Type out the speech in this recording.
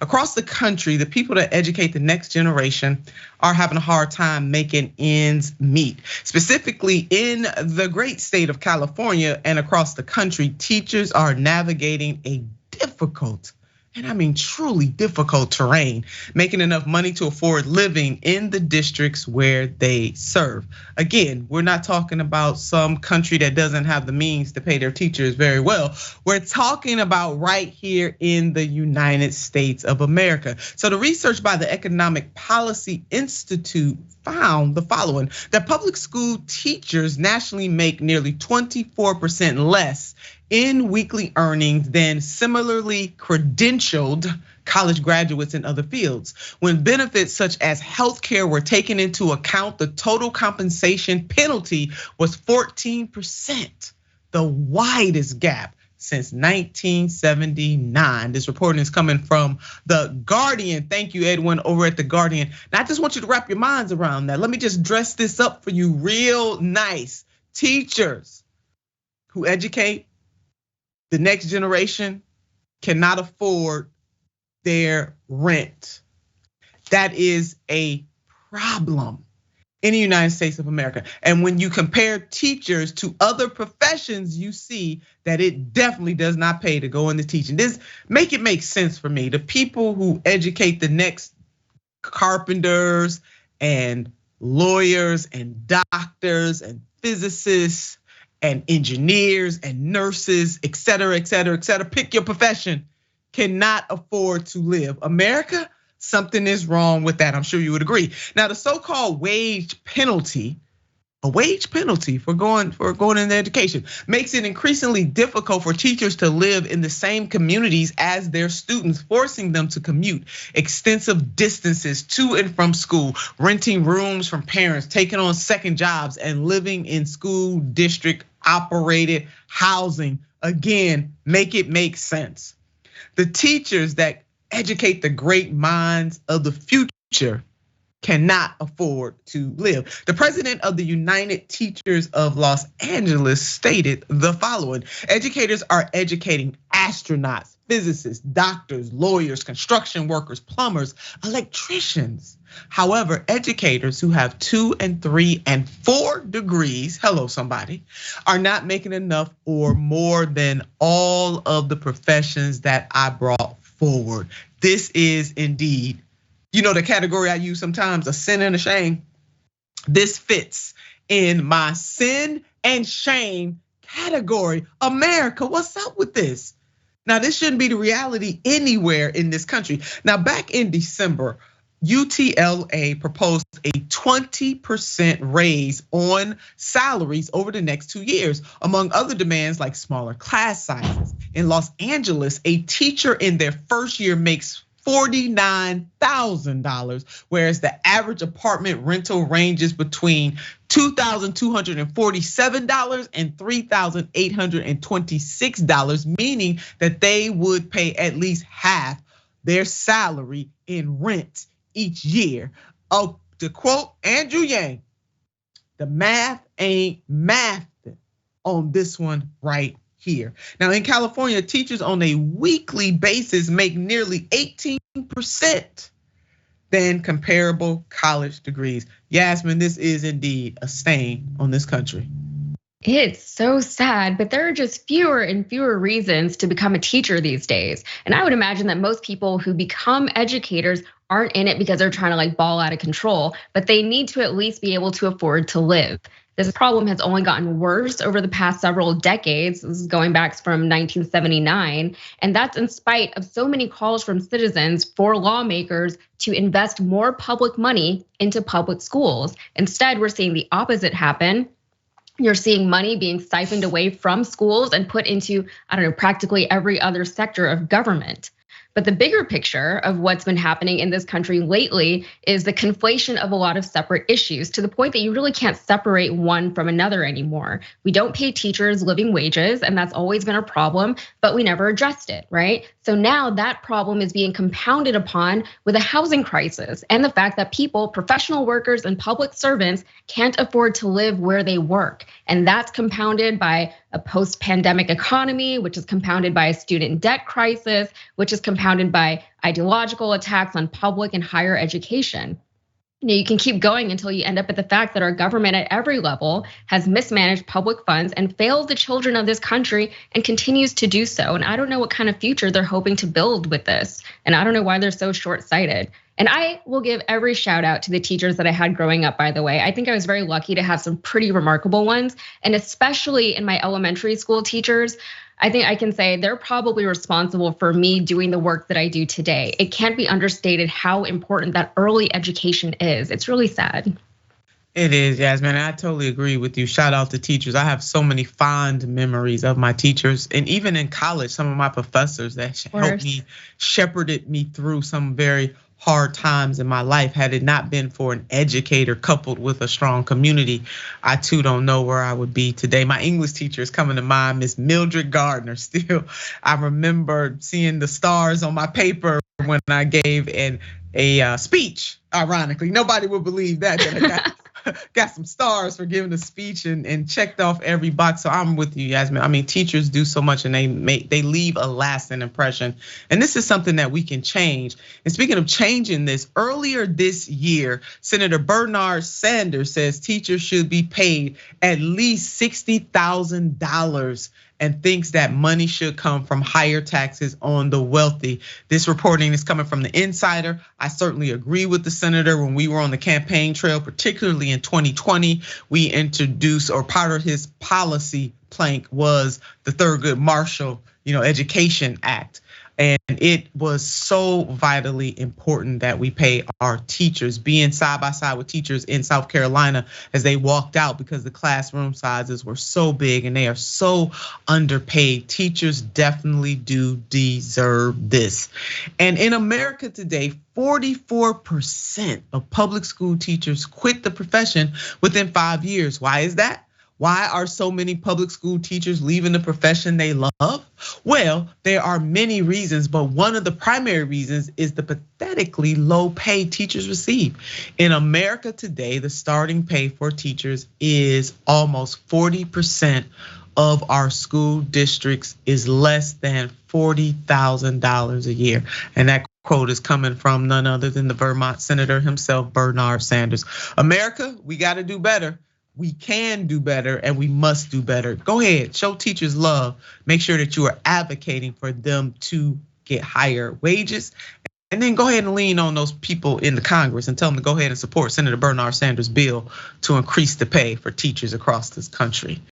Across the country, the people that educate the next generation are having a hard time making ends meet. Specifically in the great state of California and across the country, teachers are navigating a difficult, and I mean truly difficult terrain, making enough money to afford living in the districts where they serve. Again, we're not talking about some country that doesn't have the means to pay their teachers very well. We're talking about right here in the United States of America. So the research by the Economic Policy Institute found the following: that public school teachers nationally make nearly 24% less in weekly earnings than similarly credentialed college graduates in other fields. When benefits such as healthcare were taken into account, the total compensation penalty was 14%, the widest gap since 1979. This reporting is coming from The Guardian. Thank you, Edwin, over at The Guardian. Now, I just want you to wrap your minds around that. Let me just dress this up for you real nice. Teachers who educate the next generation cannot afford their rent. That is a problem in the United States of America. And when you compare teachers to other professions, you see that it definitely does not pay to go into teaching. This make it make sense for me. The people who educate the next carpenters and lawyers and doctors and physicists and engineers and nurses, et cetera, et cetera, et cetera, pick your profession, cannot afford to live. America, something is wrong with that. I'm sure you would agree. Now, the so-called wage penalty, a wage penalty for going into education, makes it increasingly difficult for teachers to live in the same communities as their students, forcing them to commute extensive distances to and from school, renting rooms from parents, taking on second jobs, and living in school district operated housing. Again, make it make sense. The teachers that educate the great minds of the future cannot afford to live. The president of the United Teachers of Los Angeles stated the following: educators are educating astronauts, physicists, doctors, lawyers, construction workers, plumbers, electricians. However, educators who have 2 and 3 and 4 degrees, hello somebody, are not making enough or more than all of the professions that I brought forward. This is indeed, you know, the category I use sometimes, a sin and a shame. This fits in my sin and shame category. America, what's up with this? Now, this shouldn't be the reality anywhere in this country. Now, back in December, UTLA proposed a 20% raise on salaries over the next 2 years, among other demands like smaller class sizes. In Los Angeles, a teacher in their first year makes $49,000, whereas the average apartment rental ranges between $2,247 and $3,826, meaning that they would pay at least half their salary in rent each year. Oh, to quote Andrew Yang, the math ain't math on this one right here. Now in California, teachers on a weekly basis make nearly 18% than comparable college degrees. Yasmine, this is indeed a stain on this country. It's so sad, but there are just fewer and fewer reasons to become a teacher these days. And I would imagine that most people who become educators aren't in it because they're trying to like ball out of control, but they need to at least be able to afford to live. This problem has only gotten worse over the past several decades. This is going back from 1979. And that's in spite of so many calls from citizens for lawmakers to invest more public money into public schools. Instead, we're seeing the opposite happen. You're seeing money being siphoned away from schools and put into, practically every other sector of government. But the bigger picture of what's been happening in this country lately is the conflation of a lot of separate issues, to the point that you really can't separate one from another anymore. We don't pay teachers living wages, and that's always been a problem, but we never addressed it, right? So So now that problem is being compounded upon with a housing crisis and the fact that people, professional workers and public servants, can't afford to live where they work. And that's compounded by a post-pandemic economy, which is compounded by a student debt crisis, which is compounded by ideological attacks on public and higher education. You can keep going until you end up at the fact that our government at every level has mismanaged public funds and failed the children of this country and continues to do so. And I don't know what kind of future they're hoping to build with this. And I don't know why they're so short-sighted. And I will give every shout out to the teachers that I had growing up, by the way. I think I was very lucky to have some pretty remarkable ones. And especially in my elementary school teachers, I think I can say they're probably responsible for me doing the work that I do today. It can't be understated how important that early education is. It's really sad. It is, Yasmine. I totally agree with you. Shout out to teachers. I have so many fond memories of my teachers, and even in college, some of my professors that helped me, shepherded me through some very hard times in my life. Had it not been for an educator coupled with a strong community, I too don't know where I would be today. My English teacher is coming to mind, Miss Mildred Gardner. Still, I remember seeing the stars on my paper when I gave a speech. Ironically, nobody would believe that I got some stars for giving a speech and checked off every box. So I'm with you, Yasmine. I mean, teachers do so much and they leave a lasting impression. And this is something that we can change. And speaking of changing this, earlier this year, Senator Bernard Sanders says teachers should be paid at least $60,000 and thinks that money should come from higher taxes on the wealthy. This reporting is coming from the Insider. I certainly agree with the senator. When we were on the campaign trail, particularly in 2020, we introduced, or part of his policy plank was the Thurgood Marshall, Education Act. And it was so vitally important that we pay our teachers. Being side by side with teachers in South Carolina as they walked out because the classroom sizes were so big and they are so underpaid. Teachers definitely do deserve this. And in America today, 44% of public school teachers quit the profession within 5 years. Why is that? Why are so many public school teachers leaving the profession they love? Well, there are many reasons, but one of the primary reasons is the pathetically low pay teachers receive. In America today, the starting pay for teachers is almost 40% of our school districts is less than $40,000 a year. And that quote is coming from none other than the Vermont senator himself, Bernard Sanders. America, we gotta do better. We can do better and we must do better. Go ahead, show teachers love. Make sure that you are advocating for them to get higher wages. And then go ahead and lean on those people in the Congress and tell them to go ahead and support Senator Bernard Sanders' bill to increase the pay for teachers across this country.